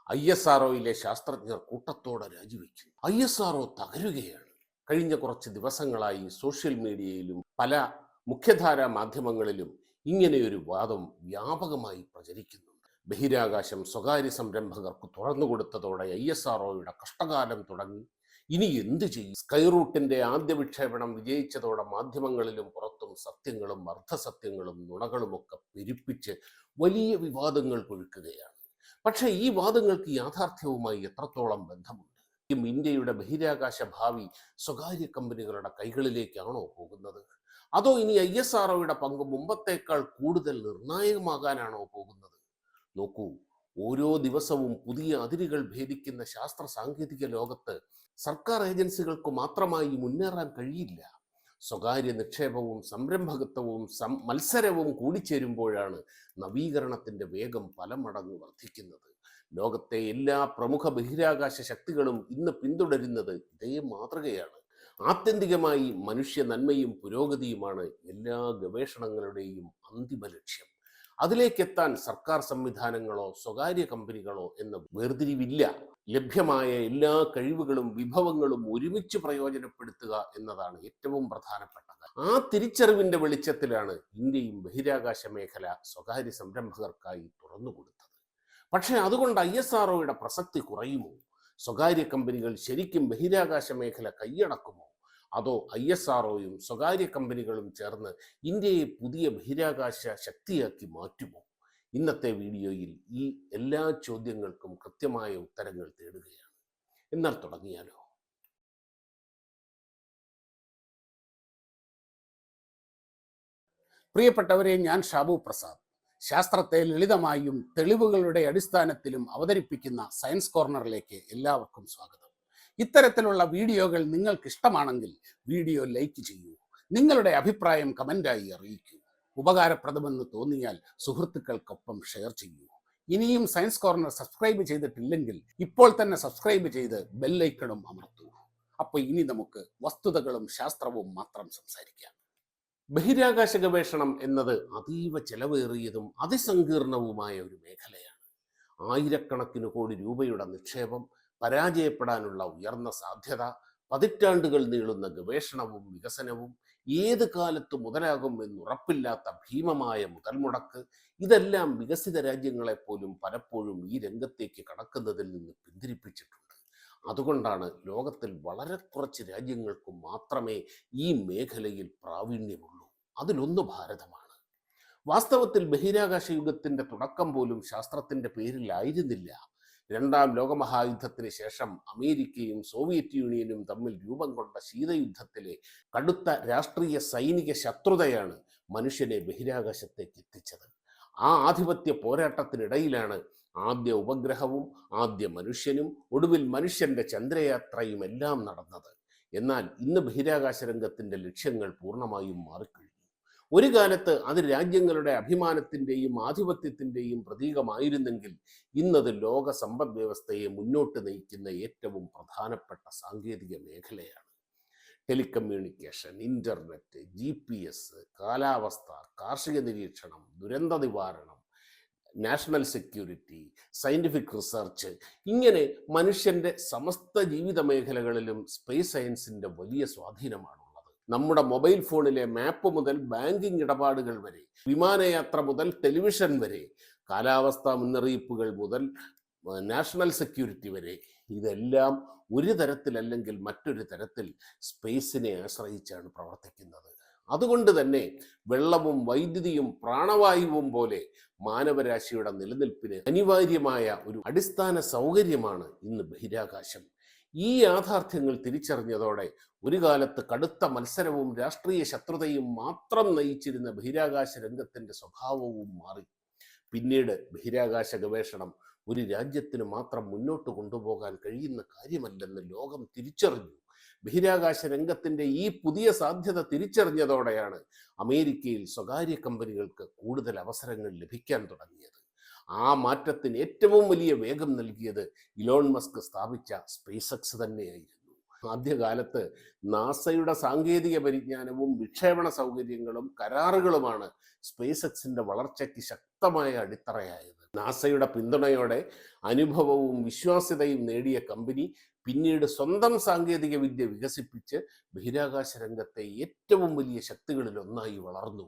ISROയിലെ ശാസ്ത്രജ്ഞർ കൂട്ടത്തോടെ രാജിവെച്ചു. ISRO തകരുകയാണ്. കഴിഞ്ഞ കുറച്ച് ദിവസങ്ങളായി സോഷ്യൽ മീഡിയയിലും പല മുഖ്യധാരാ മാധ്യമങ്ങളിലും ഇങ്ങനെയൊരു വാദം വ്യാപകമായി പ്രചരിക്കുന്നുണ്ട്. ബഹിരാകാശം സ്വകാര്യ സംരംഭകർക്ക് തുറന്നുകൊടുത്തതോടെ ISROയുടെ കഷ്ടകാലം തുടങ്ങി. ഇനി എന്തു ചെയ്യും? സ്കൈറൂട്ടിന്റെ ആദ്യ വിക്ഷേപണം വിജയിച്ചതോടെ മാധ്യമങ്ങളിലും പുറത്തും സത്യങ്ങളും അർദ്ധസത്യങ്ങളും നുണകളുമൊക്കെ പെരുപ്പിച്ച് വലിയ വിവാദങ്ങൾ കൊഴുക്കുകയാണ്. പക്ഷേ ഈ വാദങ്ങൾക്ക് യാഥാർത്ഥ്യവുമായി എത്രത്തോളം ബന്ധമുണ്ട്? ഇന്ത്യയുടെ ബഹിരാകാശ ഭാവി സ്വകാര്യ കമ്പനികളുടെ കൈകളിലേക്കാണോ പോകുന്നത്? അതോ ഇനി ISROയുടെ പങ്ക് മുമ്പത്തേക്കാൾ കൂടുതൽ നിർണായകമാകാനാണോ പോകുന്നത്? നോക്കൂ, ഓരോ ദിവസവും പുതിയ അതിരുകൾ ഭേദിക്കുന്ന ശാസ്ത്ര സാങ്കേതിക ലോകത്ത് സർക്കാർ ഏജൻസികൾക്ക് മാത്രമായി മുന്നേറാൻ കഴിയില്ല. സ്വകാര്യ നിക്ഷേപവും സംരംഭകത്വവും മത്സരവും കൂടിച്ചേരുമ്പോഴാണ് നവീകരണത്തിന്റെ വേഗം പല മടങ്ങ് വർദ്ധിക്കുന്നത്. ലോകത്തെ എല്ലാ പ്രമുഖ ബഹിരാകാശ ശക്തികളും ഇന്ന് പിന്തുടരുന്നത് ഇതേ മാതൃകയാണ്. ആത്യന്തികമായി മനുഷ്യ നന്മയും പുരോഗതിയുമാണ് എല്ലാ ഗവേഷണങ്ങളുടെയും അന്തിമ ലക്ഷ്യം. അതിലേക്കെത്താൻ സർക്കാർ സംവിധാനങ്ങളോ സ്വകാര്യ കമ്പനികളോ എന്ന വേർതിരിവില്ല. ലഭ്യമായ എല്ലാ കഴിവുകളും വിഭവങ്ങളും ഒരുമിച്ച് പ്രയോജനപ്പെടുത്തുക എന്നതാണ് ഏറ്റവും പ്രധാനപ്പെട്ടത്. ആ തിരിച്ചറിവിന്റെ വെളിച്ചത്തിലാണ് ഇന്ത്യയും ബഹിരാകാശ മേഖല സ്വകാര്യ സംരംഭകർക്കായി തുറന്നുകൊടുത്തത്. പക്ഷേ അതുകൊണ്ട് ISROയുടെ പ്രസക്തി കുറയുമോ? സ്വകാര്യ കമ്പനികൾ ശരിക്കും ബഹിരാകാശ മേഖല കൈയടക്കുമോ? അതോ ISROയും സ്വകാര്യ കമ്പനികളും ചേർന്ന് ഇന്ത്യയെ പുതിയ ബഹിരാകാശ ശക്തിയാക്കി മാറ്റുമോ? ഇന്നത്തെ വീഡിയോയിൽ ഈ എല്ലാ ചോദ്യങ്ങൾക്കും കൃത്യമായ ഉത്തരങ്ങൾ തേടുകയാണ്. എന്നാൽ തുടങ്ങിയാലോ? പ്രിയപ്പെട്ടവരെ, ഞാൻ ഷാബു പ്രസാദ്. ശാസ്ത്രത്തെ ലളിതമായും തെളിവുകളുടെ അടിസ്ഥാനത്തിലും അവതരിപ്പിക്കുന്ന സയൻസ് കോർണറിലേക്ക് എല്ലാവർക്കും സ്വാഗതം. ഇത്തരത്തിലുള്ള വീഡിയോകൾ നിങ്ങൾക്ക് ഇഷ്ടമാണെങ്കിൽ വീഡിയോ ലൈക്ക് ചെയ്യൂ. നിങ്ങളുടെ അഭിപ്രായം കമൻ്റായി അറിയിക്കൂ. ഉപകാരപ്രദമെന്ന് തോന്നിയാൽ സുഹൃത്തുക്കൾക്കൊപ്പം ഷെയർ ചെയ്യൂ. ഇനിയും സയൻസ് കോർണർ സബ്സ്ക്രൈബ് ചെയ്തിട്ടില്ലെങ്കിൽ ഇപ്പോൾ തന്നെ സബ്സ്ക്രൈബ് ചെയ്ത് ബെല്ലൈക്കണും അമർത്തൂ. അപ്പോൾ ഇനി നമുക്ക് വസ്തുതകളും ശാസ്ത്രവും മാത്രം സംസാരിക്കാം. ബഹിരാകാശ ഗവേഷണം എന്നത് അതീവ ചെലവേറിയതും അതിസങ്കീർണവുമായ ഒരു മേഖലയാണ്. ആയിരക്കണക്കിന് കോടി രൂപയുടെ നിക്ഷേപം, പരാജയപ്പെടാനുള്ള ഉയർന്ന സാധ്യത, പതിറ്റാണ്ടുകൾ നീളുന്ന ഗവേഷണവും വികസനവും, ഏത് കാലത്ത് മുതലാകും എന്നുറപ്പില്ലാത്ത ഭീമമായ മുതൽമുടക്ക്, ഇതെല്ലാം വികസിത രാജ്യങ്ങളെപ്പോലും പലപ്പോഴും ഈ രംഗത്തേക്ക് കടക്കുന്നതിൽ നിന്ന് പിന്തിരിപ്പിച്ചിട്ടുണ്ട്. അതുകൊണ്ടാണ് ലോകത്തിൽ വളരെ കുറച്ച് രാജ്യങ്ങൾക്ക് മാത്രമേ ഈ മേഖലയിൽ പ്രാവീണ്യമുള്ളൂ. അതിലൊന്ന് ഭാരതമാണ്. വാസ്തവത്തിൽ ബഹിരാകാശ യുഗത്തിന്റെ തുടക്കം പോലും ശാസ്ത്രത്തിന്റെ പേരിലായിരുന്നില്ല. രണ്ടാം ലോകമഹായുദ്ധത്തിന് ശേഷം അമേരിക്കയും സോവിയറ്റ് യൂണിയനും തമ്മിൽ രൂപം കൊണ്ട ശീതയുദ്ധത്തിലെ കടുത്ത രാഷ്ട്രീയ സൈനിക ശത്രുതയാണ് മനുഷ്യനെ ബഹിരാകാശത്തേക്ക് എത്തിച്ചത്. ആ ആധിപത്യ പോരാട്ടത്തിനിടയിലാണ് ആദ്യ ഉപഗ്രഹവും ആദ്യ മനുഷ്യനും ഒടുവിൽ മനുഷ്യന്റെ ചന്ദ്രയാത്രയും എല്ലാം നടന്നത്. എന്നാൽ ഇന്ന് ബഹിരാകാശ രംഗത്തിന്റെ ലക്ഷ്യങ്ങൾ പൂർണ്ണമായും മാറിക്കഴിഞ്ഞു. ഒരു കാലത്ത് അത് രാജ്യങ്ങളുടെ അഭിമാനത്തിന്റെയും ആധിപത്യത്തിന്റെയും പ്രതീകമായിരുന്നെങ്കിൽ ഇന്നത് ലോക സമ്പദ് വ്യവസ്ഥയെ മുന്നോട്ട് നയിക്കുന്ന ഏറ്റവും പ്രധാനപ്പെട്ട സാങ്കേതിക മേഖലയാണ്. ടെലികമ്മ്യൂണിക്കേഷൻ, ഇന്റർനെറ്റ്, GPS, കാലാവസ്ഥ, കാർഷിക നിരീക്ഷണം, ദുരന്ത നിവാരണം, നാഷണൽ സെക്യൂരിറ്റി, സയന്റിഫിക് റിസർച്ച്, ഇങ്ങനെ മനുഷ്യന്റെ സമസ്ത ജീവിത മേഖലകളിലും സ്പേസ് സയൻസിന്റെ വലിയ സ്വാധീനമാണ്. നമ്മുടെ മൊബൈൽ ഫോണിലെ മാപ്പ് മുതൽ ബാങ്കിംഗ് ഇടപാടുകൾ വരെ, വിമാനയാത്ര മുതൽ ടെലിവിഷൻ വരെ, കാലാവസ്ഥാ മുന്നറിയിപ്പുകൾ മുതൽ നാഷണൽ സെക്യൂരിറ്റി വരെ, ഇതെല്ലാം ഒരു തരത്തിലല്ലെങ്കിൽ മറ്റൊരു തരത്തിൽ സ്പേസിനെ ആശ്രയിച്ചാണ് പ്രവർത്തിക്കുന്നത്. അതുകൊണ്ട് തന്നെ വെള്ളവും വൈദ്യുതിയും പ്രാണവായുവും പോലെ മാനവരാശിയുടെ നിലനിൽപ്പിന് അനിവാര്യമായ ഒരു അടിസ്ഥാന സൗകര്യമാണ് ഇന്ന് ബഹിരാകാശം. ഈ യാഥാർത്ഥ്യങ്ങൾ തിരിച്ചറിഞ്ഞതോടെ ഒരു കാലത്ത് കടുത്ത മത്സരവും രാഷ്ട്രീയ ശത്രുതയും മാത്രം നയിച്ചിരുന്ന ബഹിരാകാശ രംഗത്തിന്റെ സ്വഭാവവും മാറി. പിന്നീട് ബഹിരാകാശ ഗവേഷണം ഒരു രാജ്യത്തിന് മാത്രം മുന്നോട്ട് കൊണ്ടുപോകാൻ കഴിയുന്ന കാര്യമല്ലെന്ന് ലോകം തിരിച്ചറിഞ്ഞു. ബഹിരാകാശ രംഗത്തിന്റെ ഈ പുതിയ സാധ്യത തിരിച്ചറിഞ്ഞതോടെയാണ് അമേരിക്കയിൽ സ്വകാര്യ കമ്പനികൾക്ക് കൂടുതൽ അവസരങ്ങൾ ലഭിക്കാൻ തുടങ്ങിയത്. ആ മാറ്റത്തിന് ഏറ്റവും വലിയ വേഗം നൽകിയത് ഇലോൺ മസ്ക് സ്ഥാപിച്ച സ്പേസ് എക്സ് തന്നെയായിരുന്നു. ആദ്യകാലത്ത് നാസയുടെ സാങ്കേതിക പരിജ്ഞാനവും വിക്ഷേപണ സൗകര്യങ്ങളും കരാറുകളുമാണ് സ്പേസ് എക്സിന്റെ വളർച്ചയ്ക്ക് ശക്തമായ അടിത്തറയായത്. നാസയുടെ പിന്തുണയോടെ അനുഭവവും വിശ്വാസ്യതയും നേടിയ കമ്പനി പിന്നീട് സ്വന്തം സാങ്കേതിക വിദ്യ വികസിപ്പിച്ച് ബഹിരാകാശ രംഗത്തെ ഏറ്റവും വലിയ ശക്തികളിൽ ഒന്നായി വളർന്നു.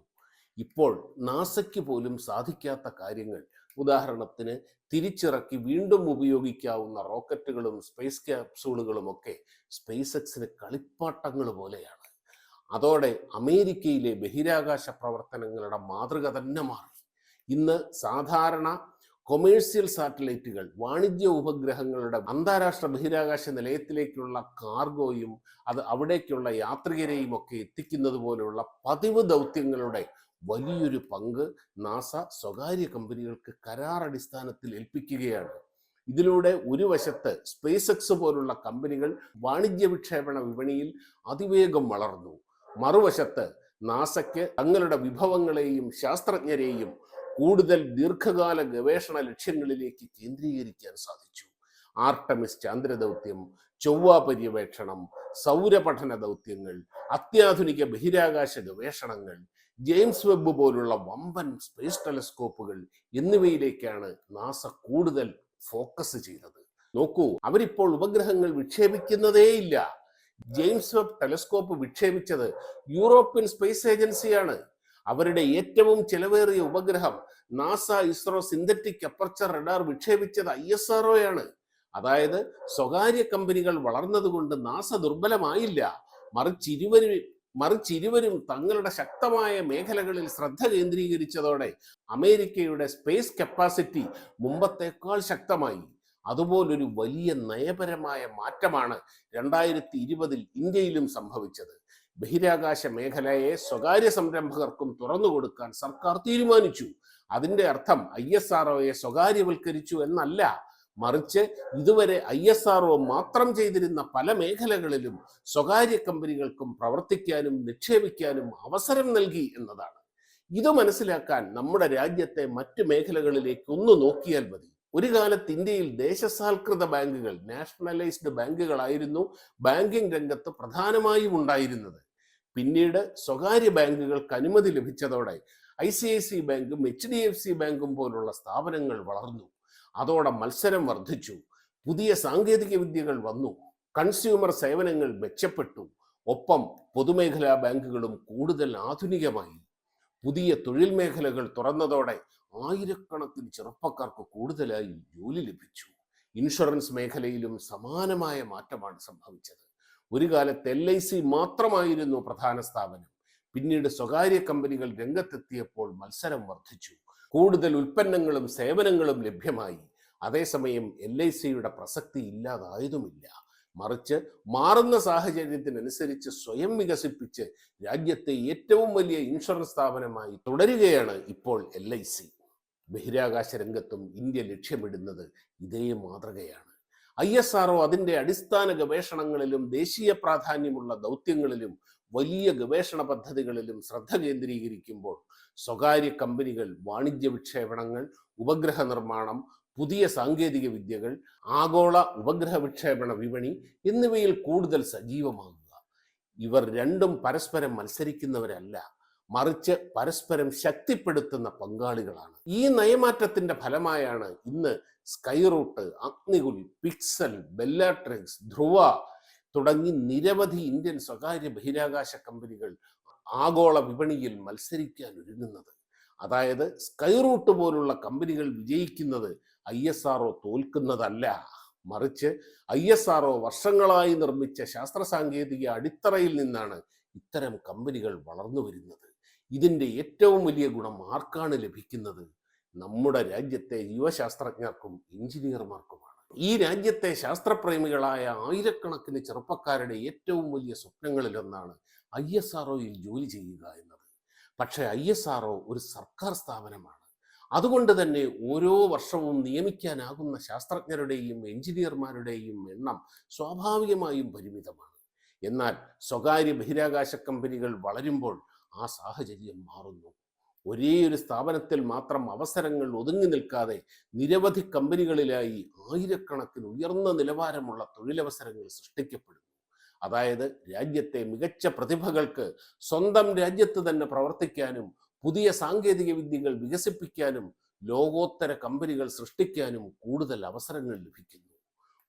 ഇപ്പോൾ നാസയ്ക്ക് പോലും സാധിക്കാത്ത കാര്യങ്ങൾ, ഉദാഹരണത്തിന് തിരിച്ചിറക്കി വീണ്ടും ഉപയോഗിക്കാവുന്ന റോക്കറ്റുകളും സ്പേസ് ക്യാപ്സൂളുകളും ഒക്കെ സ്പേസ് എക്സിന് കളിപ്പാട്ടങ്ങൾ പോലെയാണ്. അതോടെ അമേരിക്കയിലെ ബഹിരാകാശ പ്രവർത്തനങ്ങളുടെ മാതൃക തന്നെ മാറി. ഇന്ന് സാധാരണ കൊമേഴ്സ്യൽ സാറ്റലൈറ്റുകൾ, വാണിജ്യ ഉപഗ്രഹങ്ങളുടെ അന്താരാഷ്ട്ര ബഹിരാകാശ നിലയത്തിലേക്കുള്ള കാർഗോയും അത് അവിടേക്കുള്ള യാത്രികരെയും ഒക്കെ എത്തിക്കുന്നത് പോലെയുള്ള പതിവ് ദൗത്യങ്ങളുടെ വലിയൊരു പങ്ക് നാസ സ്വകാര്യ കമ്പനികൾക്ക് കരാറടിസ്ഥാനത്തിൽ ഏൽപ്പിക്കുകയാണ്. ഇതിലൂടെ ഒരു വശത്ത് സ്പേസ് എക്സ് പോലുള്ള കമ്പനികൾ വാണിജ്യ വിക്ഷേപണ വിപണിയിൽ അതിവേഗം വളർന്നു. മറുവശത്ത് നാസയ്ക്ക് തങ്ങളുടെ വിഭവങ്ങളെയും ശാസ്ത്രജ്ഞരെയും കൂടുതൽ ദീർഘകാല ഗവേഷണ ലക്ഷ്യങ്ങളിലേക്ക് കേന്ദ്രീകരിക്കാൻ സാധിച്ചു. ആർട്ടമിസ് ചാന്ദ്രദൗത്യം, ചൊവ്വ പര്യവേക്ഷണം, സൗരപഠന ദൗത്യങ്ങൾ, അത്യാധുനിക ബഹിരാകാശ ഗവേഷണങ്ങൾ, ജെയിംസ് വെബ് പോലുള്ള വമ്പൻ സ്പേസ് ടെലസ്കോപ്പുകൾ എന്നിവയിലേക്കാണ് നാസ കൂടുതൽ ഫോക്കസ് ചെയ്തത്. നോക്കൂ, അവരിപ്പോൾ ഉപഗ്രഹങ്ങൾ വിക്ഷേപിക്കുന്നതേയില്ല. ജെയിംസ് വെബ് ടെലസ്കോപ്പ് വിക്ഷേപിച്ചത് യൂറോപ്യൻ സ്പേസ് ഏജൻസിയാണ്. അവരുടെ ഏറ്റവും ചെലവേറിയ ഉപഗ്രഹം NASA ISRO synthetic aperture radar വിക്ഷേപിച്ചത് ISRO ആണ്. അതായത് സ്വകാര്യ കമ്പനികൾ വളർന്നതുകൊണ്ട് നാസ ദുർബലമായില്ല. മറിച്ചിരുവരും തങ്ങളുടെ ശക്തമായ മേഖലകളിൽ ശ്രദ്ധ കേന്ദ്രീകരിച്ചതോടെ അമേരിക്കയുടെ സ്പേസ് കപ്പാസിറ്റി മുമ്പത്തേക്കാൾ ശക്തമായി. അതുപോലൊരു വലിയ നയപരമായ മാറ്റമാണ് 2020 ഇന്ത്യയിലും സംഭവിച്ചത്. ബഹിരാകാശ മേഖലയെ സ്വകാര്യ സംരംഭകർക്കും തുറന്നുകൊടുക്കാൻ സർക്കാർ തീരുമാനിച്ചു. അതിന്റെ അർത്ഥം ISROയെ സ്വകാര്യവൽക്കരിച്ചു എന്നല്ല, മറിച്ച് ഇതുവരെ ISRO മാത്രം ചെയ്തിരുന്ന പല മേഖലകളിലും സ്വകാര്യ കമ്പനികൾക്കും പ്രവർത്തിക്കാനും നിക്ഷേപിക്കാനും അവസരം നൽകി എന്നതാണ്. ഇത് മനസ്സിലാക്കാൻ നമ്മുടെ രാജ്യത്തെ മറ്റു മേഖലകളിലേക്ക് ഒന്ന് നോക്കിയാൽ മതി. ഒരു കാലത്ത് ഇന്ത്യയിൽ ദേശസാൽകൃത ബാങ്കുകൾ, നാഷണലൈസ്ഡ് ബാങ്കുകളായിരുന്നു ബാങ്കിംഗ് രംഗത്ത് പ്രധാനമായും ഉണ്ടായിരുന്നത്. പിന്നീട് സ്വകാര്യ ബാങ്കുകൾക്ക് അനുമതി ലഭിച്ചതോടെ ICICI ബാങ്കും HDFC ബാങ്കും പോലുള്ള സ്ഥാപനങ്ങൾ വളർന്നു. അതോടെ മത്സരം വർദ്ധിച്ചു, പുതിയ സാങ്കേതിക വിദ്യകൾ വന്നു, കൺസ്യൂമർ സേവനങ്ങൾ മെച്ചപ്പെട്ടു. ഒപ്പം പൊതുമേഖലാ ബാങ്കുകളും കൂടുതൽ ആധുനികമായി. പുതിയ തൊഴിൽ മേഖലകൾ തുറന്നതോടെ ആയിരക്കണക്കിന് ചെറുപ്പക്കാർക്ക് കൂടുതലായി ജോലി ലഭിച്ചു. ഇൻഷുറൻസ് മേഖലയിലും സമാനമായ മാറ്റമാണ് സംഭവിച്ചത്. ഒരു കാലത്ത് LIC മാത്രമായിരുന്നു പ്രധാന സ്ഥാപനം. പിന്നീട് സ്വകാര്യ കമ്പനികൾ രംഗത്തെത്തിയപ്പോൾ മത്സരം വർദ്ധിച്ചു, കൂടുതൽ ഉൽപ്പന്നങ്ങളും സേവനങ്ങളും ലഭ്യമായി. അതേസമയം LICയുടെ പ്രസക്തി ഇല്ലാതായതുമില്ല. മറിച്ച് മാറുന്ന സാഹചര്യത്തിനനുസരിച്ച് സ്വയം വികസിപ്പിച്ച് രാജ്യത്തെ ഏറ്റവും വലിയ ഇൻഷുറൻസ് സ്ഥാപനമായി തുടരുകയാണ് ഇപ്പോൾ LIC. ബഹിരാകാശ രംഗത്തും ഇന്ത്യ ലക്ഷ്യമിടുന്നത് ഇതേ മാതൃകയാണ്. ISRO അതിൻ്റെ അടിസ്ഥാന ഗവേഷണങ്ങളിലും ദേശീയ പ്രാധാന്യമുള്ള ദൗത്യങ്ങളിലും വലിയ ഗവേഷണ പദ്ധതികളിലും ശ്രദ്ധ കേന്ദ്രീകരിക്കുമ്പോൾ സ്വകാര്യ കമ്പനികൾ വാണിജ്യ വിക്ഷേപണങ്ങൾ, ഉപഗ്രഹ നിർമ്മാണം, പുതിയ സാങ്കേതിക വിദ്യകൾ, ആഗോള ഉപഗ്രഹ വിക്ഷേപണ വിപണി എന്നിവയിൽ കൂടുതൽ സജീവമാകുക. ഇവർ രണ്ടും പരസ്പരം മത്സരിക്കുന്നവരല്ല, മറിച്ച് പരസ്പരം ശക്തിപ്പെടുത്തുന്ന പങ്കാളികളാണ്. ഈ നയമാറ്റത്തിന്റെ ഫലമായാണ് ഇന്ന് സ്കൈറൂട്ട്, അഗ്നികുൽ, പിക്സൽ, ബെല്ലാട്രിക്സ്, ധ്രുവ തുടങ്ങി നിരവധി ഇന്ത്യൻ സ്വകാര്യ ബഹിരാകാശ കമ്പനികൾ ആഗോള വിപണിയിൽ മത്സരിക്കാൻ ഒരുങ്ങുന്നത്. അതായത് സ്കൈറൂട്ട് പോലുള്ള കമ്പനികൾ വിജയിക്കുന്നത് ISRO തോൽക്കുന്നതല്ല, മറിച്ച് ISRO വർഷങ്ങളായി നിർമ്മിച്ച ശാസ്ത്ര സാങ്കേതിക അടിത്തറയിൽ നിന്നാണ് ഇത്തരം കമ്പനികൾ വളർന്നു വരുന്നത്. ഇതിൻ്റെ ഏറ്റവും വലിയ ഗുണം ആർക്കാണ് ലഭിക്കുന്നത്? നമ്മുടെ രാജ്യത്തെ യുവശാസ്ത്രജ്ഞർക്കും എഞ്ചിനീയർമാർക്കുമാണ്. ഈ രാജ്യത്തെ ശാസ്ത്രപ്രേമികളായ ആയിരക്കണക്കിന് ചെറുപ്പക്കാരുടെ ഏറ്റവും വലിയ സ്വപ്നങ്ങളിലൊന്നാണ് ISROയിൽ ജോലി ചെയ്യുക എന്നത്. പക്ഷേ ISRO ഒരു സർക്കാർ സ്ഥാപനമാണ്. അതുകൊണ്ട് തന്നെ ഓരോ വർഷവും നിയമിക്കാനാകുന്ന ശാസ്ത്രജ്ഞരുടെയും എഞ്ചിനീയർമാരുടെയും എണ്ണം സ്വാഭാവികമായും പരിമിതമാണ്. എന്നാൽ സ്വകാര്യ ബഹിരാകാശ കമ്പനികൾ വളരുമ്പോൾ ആ സാഹചര്യം മാറുന്നു. ഒരേയൊരു സ്ഥാപനത്തിൽ മാത്രം അവസരങ്ങൾ ഒതുങ്ങി നിൽക്കാതെ നിരവധി കമ്പനികളിലായി ആയിരക്കണക്കിന് ഉയർന്ന നിലവാരമുള്ള തൊഴിലവസരങ്ങൾ സൃഷ്ടിക്കപ്പെടുന്നു. അതായത് രാജ്യത്തെ മികച്ച പ്രതിഭകൾക്ക് സ്വന്തം രാജ്യത്ത് തന്നെ പ്രവർത്തിക്കാനും പുതിയ സാങ്കേതിക വിദ്യകൾ വികസിപ്പിക്കാനും ലോകോത്തര കമ്പനികൾ സൃഷ്ടിക്കാനും കൂടുതൽ അവസരങ്ങൾ ലഭിക്കുന്നു.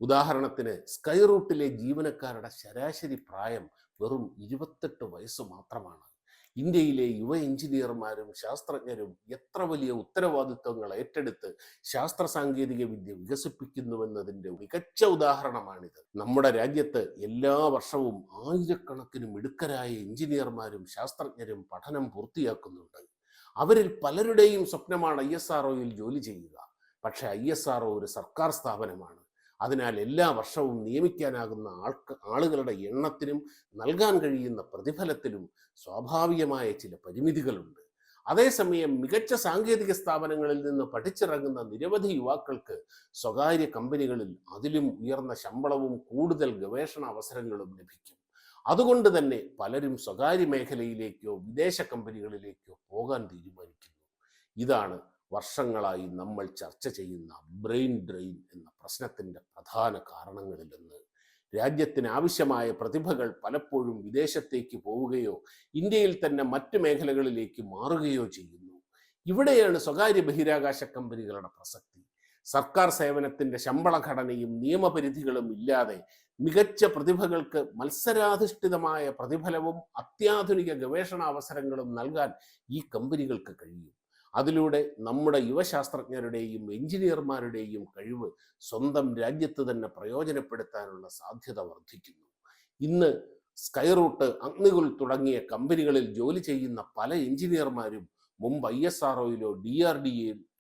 ഉദാഹരണത്തിന് സ്കൈ റൂട്ടിലെ ജീവനക്കാരുടെ ശരാശരി പ്രായം വെറും 28 വയസ്സ് മാത്രമാണ്. ഇന്ത്യയിലെ യുവ എഞ്ചിനീയർമാരും ശാസ്ത്രജ്ഞരും എത്ര വലിയ ഉത്തരവാദിത്വങ്ങൾ ഏറ്റെടുത്ത് ശാസ്ത്ര സാങ്കേതിക വിദ്യ വികസിപ്പിക്കുന്നുവെന്നതിൻ്റെ മികച്ച ഉദാഹരണമാണിത്. നമ്മുടെ രാജ്യത്ത് എല്ലാ വർഷവും ആയിരക്കണക്കിന് മിടുക്കരായ എഞ്ചിനീയർമാരും ശാസ്ത്രജ്ഞരും പഠനം പൂർത്തിയാക്കുന്നുണ്ട്. അവരിൽ പലരുടെയും സ്വപ്നമാണ് ISROയിൽ ജോലി ചെയ്യുക. പക്ഷേ ISRO ഒരു സർക്കാർ സ്ഥാപനമാണ്. അതിനാൽ എല്ലാ വർഷവും നിയമിക്കാനാകുന്ന ആളുകളുടെ എണ്ണത്തിനും നൽകാൻ കഴിയുന്ന പ്രതിഫലത്തിലും സ്വാഭാവികമായ ചില പരിമിതികളുണ്ട്. അതേസമയം മികച്ച സാങ്കേതിക സ്ഥാപനങ്ങളിൽ നിന്ന് പഠിച്ചിറങ്ങുന്ന നിരവധി യുവാക്കൾക്ക് സ്വകാര്യ കമ്പനികളിൽ അതിലും ഉയർന്ന ശമ്പളവും കൂടുതൽ ഗവേഷണ അവസരങ്ങളും ലഭിക്കും. അതുകൊണ്ട് തന്നെ പലരും സ്വകാര്യ മേഖലയിലേക്കോ വിദേശ കമ്പനികളിലേക്കോ പോകാൻ തീരുമാനിക്കുന്നു. ഇതാണ് വർഷങ്ങളായി നമ്മൾ ചർച്ച ചെയ്യുന്ന ബ്രെയിൻ ഡ്രെയിൻ എന്ന പ്രശ്നത്തിൻ്റെ പ്രധാന കാരണങ്ങളിലൊന്ന്. രാജ്യത്തിന് ആവശ്യമായ പ്രതിഭകൾ പലപ്പോഴും വിദേശത്തേക്ക് പോവുകയോ ഇന്ത്യയിൽ തന്നെ മറ്റ് മേഖലകളിലേക്ക് മാറുകയോ ചെയ്യുന്നു. ഇവിടെയാണ് സ്വകാര്യ ബഹിരാകാശ കമ്പനികളുടെ പ്രസക്തി. സർക്കാർ സേവനത്തിൻ്റെ ശമ്പള ഘടനയും നിയമപരിധികളും ഇല്ലാതെ മികച്ച പ്രതിഭകൾക്ക് മത്സരാധിഷ്ഠിതമായ പ്രതിഫലവും അത്യാധുനിക ഗവേഷണ അവസരങ്ങളും നൽകാൻ ഈ കമ്പനികൾക്ക് കഴിയും. അതിലൂടെ നമ്മുടെ യുവശാസ്ത്രജ്ഞരുടെയും എഞ്ചിനീയർമാരുടെയും കഴിവ് സ്വന്തം രാജ്യത്ത് തന്നെ പ്രയോജനപ്പെടുത്താനുള്ള സാധ്യത വർദ്ധിക്കുന്നു. ഇന്ന് സ്കൈ റൂട്ട്, അഗ്നികുൽ തുടങ്ങിയ കമ്പനികളിൽ ജോലി ചെയ്യുന്ന പല എഞ്ചിനീയർമാരും മുമ്പ് ISROയിലോ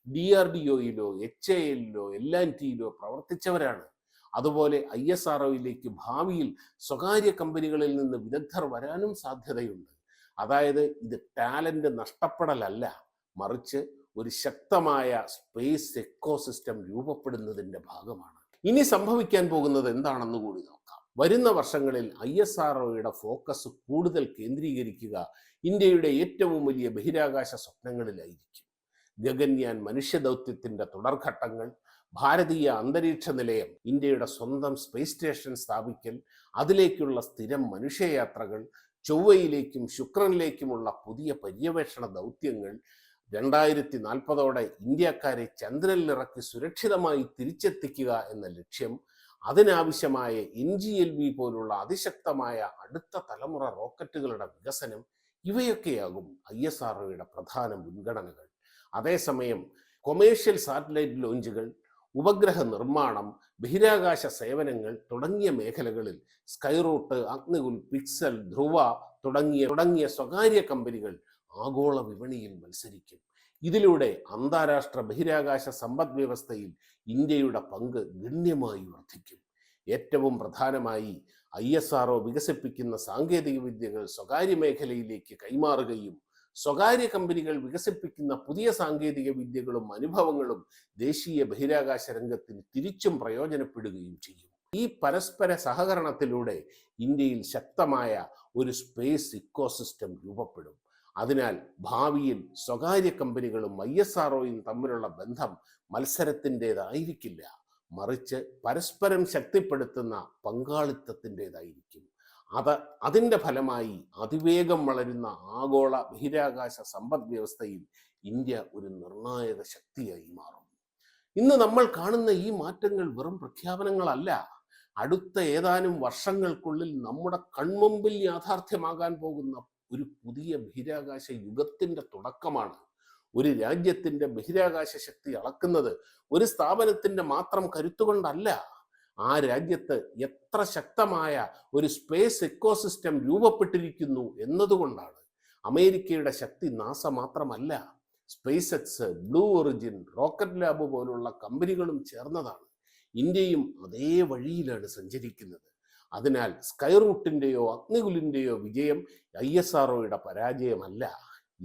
DRDOയിലോ HALലോ LNTയിലോ പ്രവർത്തിച്ചവരാണ്. അതുപോലെ ISROയിലേക്ക് ഭാവിയിൽ സ്വകാര്യ കമ്പനികളിൽ നിന്ന് വിദഗ്ധർ വരാനും സാധ്യതയുണ്ട്. അതായത് ഇത് ടാലന്റ് നഷ്ടപ്പെടലല്ല, മറിച്ച് ഒരു ശക്തമായ സ്പേസ് എക്കോസിസ്റ്റം രൂപപ്പെടുന്നതിൻ്റെ ഭാഗമാണ്. ഇനി സംഭവിക്കാൻ പോകുന്നത് എന്താണെന്ന് കൂടി നോക്കാം. വരുന്ന വർഷങ്ങളിൽ ISROയുടെ ഫോക്കസ് കൂടുതൽ കേന്ദ്രീകരിക്കുക ഇന്ത്യയുടെ ഏറ്റവും വലിയ ബഹിരാകാശ സ്വപ്നങ്ങളിലായിരിക്കും. ഗഗൻയാൻ മനുഷ്യദൗത്യത്തിൻ്റെ തുടർഘട്ടങ്ങൾ, ഭാരതീയ അന്തരീക്ഷ നിലയം, ഇന്ത്യയുടെ സ്വന്തം സ്പേസ് സ്റ്റേഷൻ സ്ഥാപിക്കൽ, അതിലേക്കുള്ള സ്ഥിരം മനുഷ്യയാത്രകൾ, ചൊവ്വയിലേക്കും ശുക്രനിലേക്കുമുള്ള പുതിയ പര്യവേഷണ ദൗത്യങ്ങൾ, 2040ഓടെ ഇന്ത്യക്കാരെ ചന്ദ്രനിലിറക്കി സുരക്ഷിതമായി തിരിച്ചെത്തിക്കുക എന്ന ലക്ഷ്യം, അതിനാവശ്യമായ NGLV പോലുള്ള അതിശക്തമായ അടുത്ത തലമുറ റോക്കറ്റുകളുടെ വികസനം, ഇവയൊക്കെയാകും ISROയുടെ പ്രധാന മുൻഗണനകൾ. അതേസമയം കൊമേഴ്ഷ്യൽ സാറ്റലൈറ്റ് ലോഞ്ചുകൾ, ഉപഗ്രഹ നിർമ്മാണം, ബഹിരാകാശ സേവനങ്ങൾ തുടങ്ങിയ മേഖലകളിൽ സ്കൈ റൂട്ട്, അഗ്നികുൽ, പിക്സൽ, ധ്രുവ തുടങ്ങിയ സ്വകാര്യ കമ്പനികൾ ആഗോള വിപണിയിൽ മത്സരിക്കും. ഇതിലൂടെ അന്താരാഷ്ട്ര ബഹിരാകാശ സമ്പദ് വ്യവസ്ഥയിൽ ഇന്ത്യയുടെ പങ്ക് ഗണ്യമായി വർദ്ധിക്കും. ഏറ്റവും പ്രധാനമായി ISRO വികസിപ്പിക്കുന്ന സാങ്കേതിക വിദ്യകൾ സ്വകാര്യ മേഖലയിലേക്ക് കൈമാറുകയും സ്വകാര്യ കമ്പനികൾ വികസിപ്പിക്കുന്ന പുതിയ സാങ്കേതിക വിദ്യകളും അനുഭവങ്ങളും ദേശീയ ബഹിരാകാശ രംഗത്തിന് തിരിച്ചും പ്രയോജനപ്പെടുകയും ചെയ്യും. ഈ പരസ്പര സഹകരണത്തിലൂടെ ഇന്ത്യയിൽ ശക്തമായ ഒരു സ്പേസ് ഇക്കോസിസ്റ്റം രൂപപ്പെടും. അതിനാൽ ഭാവിയിൽ സ്വകാര്യ കമ്പനികളും ISROയും തമ്മിലുള്ള ബന്ധം മത്സരത്തിൻ്റെതായിരിക്കില്ല, മറിച്ച് പരസ്പരം ശക്തിപ്പെടുത്തുന്ന പങ്കാളിത്തത്തിൻ്റെതായിരിക്കും. അതിൻ്റെ ഫലമായി അതിവേഗം വളരുന്ന ആഗോള ബഹിരാകാശ സമ്പദ് വ്യവസ്ഥയിൽ ഇന്ത്യ ഒരു നിർണായക ശക്തിയായി മാറും. ഇന്ന് നമ്മൾ കാണുന്ന ഈ മാറ്റങ്ങൾ വെറും പ്രഖ്യാപനങ്ങളല്ല, അടുത്ത ഏതാനും വർഷങ്ങൾക്കുള്ളിൽ നമ്മുടെ കൺമുമ്പിൽ യാഥാർത്ഥ്യമാകാൻ പോകുന്ന ഒരു പുതിയ ബഹിരാകാശ യുഗത്തിൻ്റെ തുടക്കമാണ്. ഒരു രാജ്യത്തിൻ്റെ ബഹിരാകാശ ശക്തി അളക്കുന്നത് ഒരു സ്ഥാപനത്തിൻ്റെ മാത്രം കരുത്തുകൊണ്ടല്ല, ആ രാജ്യത്ത് എത്ര ശക്തമായ ഒരു സ്പേസ് എക്കോസിസ്റ്റം രൂപപ്പെട്ടിരിക്കുന്നു എന്നതുകൊണ്ടാണ്. അമേരിക്കയുടെ ശക്തി നാസ മാത്രമല്ല, space X, blue origin, rocket lab പോലുള്ള കമ്പനികളും ചേർന്നതാണ്. ഇന്ത്യയും അതേ വഴിയിലാണ് സഞ്ചരിക്കുന്നത്. അതിനാൽ സ്കൈ റൂട്ടിൻ്റെയോ അഗ്നികുലിൻ്റെയോ വിജയം ISROയുടെ പരാജയമല്ല,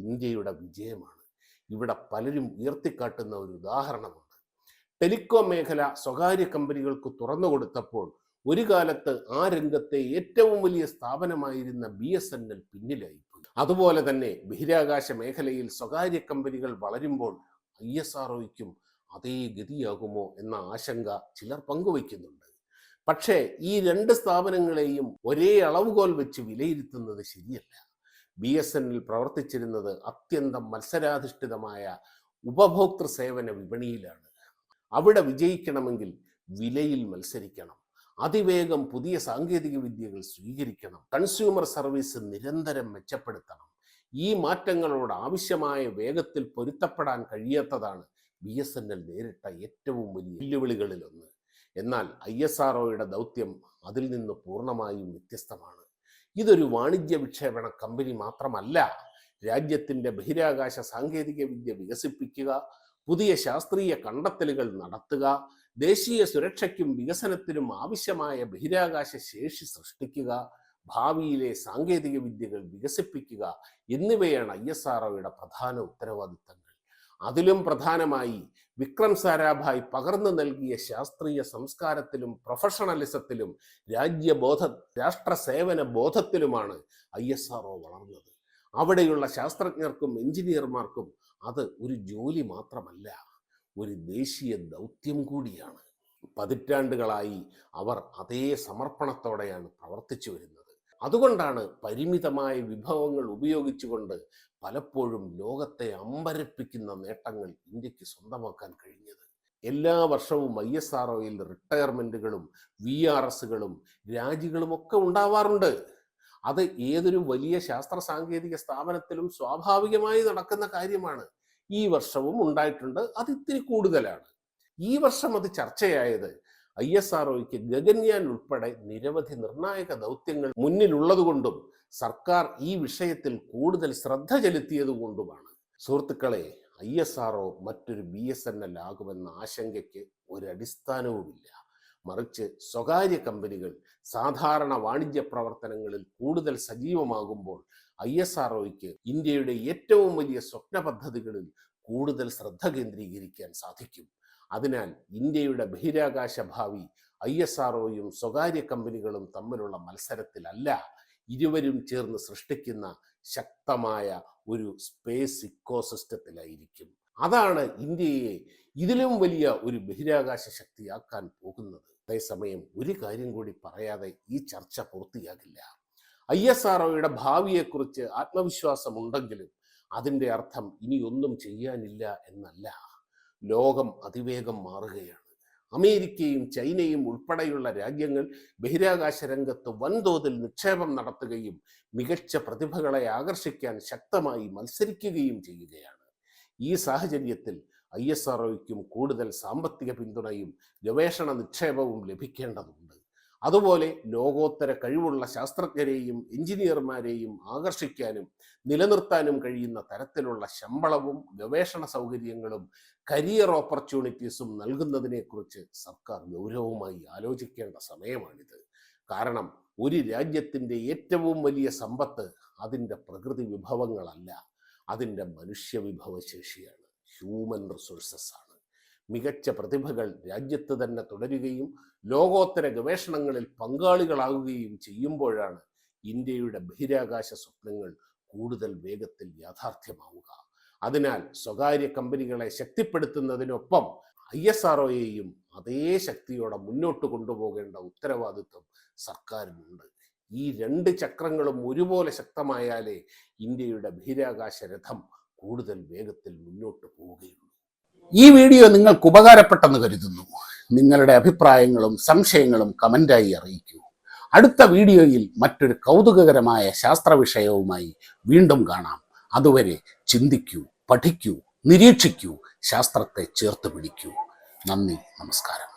ഇന്ത്യയുടെ വിജയമാണ്. ഇവിടെ പലരും ഉയർത്തിക്കാട്ടുന്ന ഒരു ഉദാഹരണമുണ്ട്. ടെലികോം മേഖല സ്വകാര്യ കമ്പനികൾക്ക് തുറന്നു കൊടുത്തപ്പോൾ ഒരു കാലത്ത് ആ രംഗത്തെ ഏറ്റവും വലിയ സ്ഥാപനമായിരുന്ന BSNL പിന്നിലായിപ്പോയി. അതുപോലെ തന്നെ ബഹിരാകാശ മേഖലയിൽ സ്വകാര്യ കമ്പനികൾ വളരുമ്പോൾ ISROയ്ക്കും അതേ ഗതിയാകുമോ എന്ന ആശങ്ക ചിലർ പങ്കുവയ്ക്കുന്നുണ്ട്. പക്ഷേ ഈ രണ്ട് സ്ഥാപനങ്ങളെയും ഒരേ അളവുകോൽ വെച്ച് വിലയിരുത്തുന്നത് ശരിയല്ല. BSNL പ്രവർത്തിച്ചിരുന്നത് അത്യന്തം മത്സരാധിഷ്ഠിതമായ ഉപഭോക്തൃ സേവന വിപണിയിലാണ്. അവിടെ വിജയിക്കണമെങ്കിൽ വിലയിൽ മത്സരിക്കണം, അതിവേഗം പുതിയ സാങ്കേതിക വിദ്യകൾ സ്വീകരിക്കണം, കൺസ്യൂമർ സർവീസ് നിരന്തരം മെച്ചപ്പെടുത്തണം. ഈ മാറ്റങ്ങളോട് ആവശ്യമായ വേഗത്തിൽ പൊരുത്തപ്പെടാൻ കഴിയാത്തതാണ് BSNL നേരിട്ട ഏറ്റവും വലിയ വെല്ലുവിളികളിലൊന്ന്. എന്നാൽ ISROയുടെ ദൗത്യം അതിൽ നിന്ന് പൂർണ്ണമായും വ്യത്യസ്തമാണ്. ഇതൊരു വാണിജ്യ വിക്ഷേപണ കമ്പനി മാത്രമല്ല. രാജ്യത്തിൻ്റെ ബഹിരാകാശ സാങ്കേതിക വിദ്യ വികസിപ്പിക്കുക, പുതിയ ശാസ്ത്രീയ കണ്ടെത്തലുകൾ നടത്തുക, ദേശീയ സുരക്ഷയ്ക്കും വികസനത്തിനും ആവശ്യമായ ബഹിരാകാശ ശേഷി സൃഷ്ടിക്കുക, ഭാവിയിലെ സാങ്കേതിക വിദ്യകൾ വികസിപ്പിക്കുക എന്നിവയാണ് ISROയുടെ പ്രധാന ഉത്തരവാദിത്തങ്ങൾ. അതിലും പ്രധാനമായി വിക്രം സാരാഭായ് പകർന്നു നൽകിയ ശാസ്ത്രീയ സംസ്കാരത്തിലും പ്രൊഫഷണലിസത്തിലും രാഷ്ട്ര സേവന ബോധത്തിലുമാണ് ISRO വളർന്നത്. അവിടെയുള്ള ശാസ്ത്രജ്ഞർക്കും എഞ്ചിനീയർമാർക്കും അത് ഒരു ജോലി മാത്രമല്ല, ഒരു ദേശീയ ദൗത്യം കൂടിയാണ്. പതിറ്റാണ്ടുകളായി അവർ അതേ സമർപ്പണത്തോടെയാണ് പ്രവർത്തിച്ചു വരുന്നത്. അതുകൊണ്ടാണ് പരിമിതമായ വിഭവങ്ങൾ ഉപയോഗിച്ചുകൊണ്ട് പലപ്പോഴും ലോകത്തെ അമ്പരപ്പിക്കുന്ന നേട്ടങ്ങൾ ഇന്ത്യക്ക് സ്വന്തമാക്കാൻ കഴിഞ്ഞത്. എല്ലാ വർഷവും ISROയിൽ റിട്ടയർമെന്റുകളും VRSകളും രാജികളും ഒക്കെ ഉണ്ടാവാറുണ്ട്. അത് ഏതൊരു വലിയ ശാസ്ത്ര സാങ്കേതിക സ്ഥാപനത്തിലും സ്വാഭാവികമായി നടക്കുന്ന കാര്യമാണ്. ഈ വർഷവും ഉണ്ടായിട്ടുണ്ട്. അത് ഇത്തിരി കൂടുതലാണ്. ഈ വർഷം അത് ചർച്ചയായത് ISROയ്ക്ക് ഗഗൻയാൻ ഉൾപ്പെടെ നിരവധി നിർണായക ദൗത്യങ്ങൾ മുന്നിലുള്ളതുകൊണ്ടും സർക്കാർ ഈ വിഷയത്തിൽ കൂടുതൽ ശ്രദ്ധ ചെലുത്തിയതുകൊണ്ടുമാണ്. സുഹൃത്തുക്കളെ, ISRO മറ്റൊരു BSNL ആകുമെന്ന ആശങ്കയ്ക്ക് ഒരടിസ്ഥാനവുമില്ല. മറിച്ച് സ്വകാര്യ കമ്പനികൾ സാധാരണ വാണിജ്യ പ്രവർത്തനങ്ങളിൽ കൂടുതൽ സജീവമാകുമ്പോൾ ISROയ്ക്ക് ഇന്ത്യയുടെ ഏറ്റവും വലിയ സ്വപ്ന പദ്ധതികളിൽ കൂടുതൽ ശ്രദ്ധ കേന്ദ്രീകരിക്കാൻ സാധിക്കും. അതിനാൽ ഇന്ത്യയുടെ ബഹിരാകാശ ഭാവി ISROയും സ്വകാര്യ കമ്പനികളും തമ്മിലുള്ള മത്സരത്തിലല്ല, ഇരുവരും ചേർന്ന് സൃഷ്ടിക്കുന്ന ശക്തമായ ഒരു സ്പേസ് ഇക്കോസിസ്റ്റത്തിലായിരിക്കും. അതാണ് ഇന്ത്യയെ ഇതിലും വലിയ ഒരു ബഹിരാകാശ ശക്തിയാക്കാൻ പോകുന്നത്. അതേസമയം ഒരു കാര്യം കൂടി പറയാതെ ഈ ചർച്ച പൂർത്തിയാകില്ല. ISROയുടെ ഭാവിയെക്കുറിച്ച് ആത്മവിശ്വാസമുണ്ടെങ്കിലും അതിൻ്റെ അർത്ഥം ഇനി ഒന്നും ചെയ്യാനില്ല എന്നല്ല. ലോകം അതിവേഗം മാറുകയാണ്. അമേരിക്കയും ചൈനയും ഉൾപ്പെടെയുള്ള രാജ്യങ്ങൾ ബഹിരാകാശ രംഗത്ത് വൻതോതിൽ നിക്ഷേപം നടത്തുകയും മികച്ച പ്രതിഭകളെ ആകർഷിക്കാൻ ശക്തമായി മത്സരിക്കുകയും ചെയ്യുകയാണ്. ഈ സാഹചര്യത്തിൽ ISROയ്ക്കും കൂടുതൽ സാമ്പത്തിക പിന്തുണയും ഗവേഷണ നിക്ഷേപവും ലഭിക്കേണ്ടതുണ്ട്. അതുപോലെ ലോകോത്തര കഴിവുള്ള ശാസ്ത്രജ്ഞരെയും എഞ്ചിനീയർമാരെയും ആകർഷിക്കാനും നിലനിർത്താനും കഴിയുന്ന തരത്തിലുള്ള ശമ്പളവും ഗവേഷണ സൗകര്യങ്ങളും കരിയർ ഓപ്പർച്യൂണിറ്റീസും നൽകുന്നതിനെക്കുറിച്ച് സർക്കാർ ഗൗരവമായി ആലോചിക്കേണ്ട സമയമാണിത്. കാരണം ഒരു രാജ്യത്തിൻ്റെ ഏറ്റവും വലിയ സമ്പത്ത് അതിൻ്റെ പ്രകൃതി വിഭവങ്ങളല്ല, അതിൻ്റെ മനുഷ്യ വിഭവശേഷിയാണ്, ഹ്യൂമൻ റിസോഴ്സസ് ആണ്. മികച്ച പ്രതിഭകൾ രാജ്യത്ത് തന്നെ തുടരുകയും ലോകോത്തര ഗവേഷണങ്ങളിൽ പങ്കാളികളാകുകയും ചെയ്യുമ്പോഴാണ് ഇന്ത്യയുടെ ബഹിരാകാശ സ്വപ്നങ്ങൾ കൂടുതൽ വേഗത്തിൽ യാഥാർത്ഥ്യമാവുക. അതിനാൽ സ്വകാര്യ കമ്പനികളെ ശക്തിപ്പെടുത്തുന്നതിനൊപ്പം ISROയെയും അതേ ശക്തിയോടെ മുന്നോട്ട് കൊണ്ടുപോകേണ്ട ഉത്തരവാദിത്വം സർക്കാരിനുണ്ട്. ഈ രണ്ട് ചക്രങ്ങളും ഒരുപോലെ ശക്തമായാലേ ഇന്ത്യയുടെ ബഹിരാകാശ രഥം കൂടുതൽ വേഗത്തിൽ മുന്നോട്ട് പോവുകയുള്ളൂ. ഈ വീഡിയോ നിങ്ങൾക്ക് ഉപകാരപ്പെട്ടെന്ന് കരുതുന്നു. നിങ്ങളുടെ അഭിപ്രായങ്ങളും സംശയങ്ങളും കമൻ്റായി അറിയിക്കൂ. അടുത്ത വീഡിയോയിൽ മറ്റൊരു കൗതുകകരമായ ശാസ്ത്ര വിഷയവുമായി വീണ്ടും കാണാം. അതുവരെ ചിന്തിക്കൂ, പഠിക്കൂ, നിരീക്ഷിക്കൂ, ശാസ്ത്രത്തെ ചേർത്ത് പിടിക്കൂ. നന്ദി, നമസ്കാരം.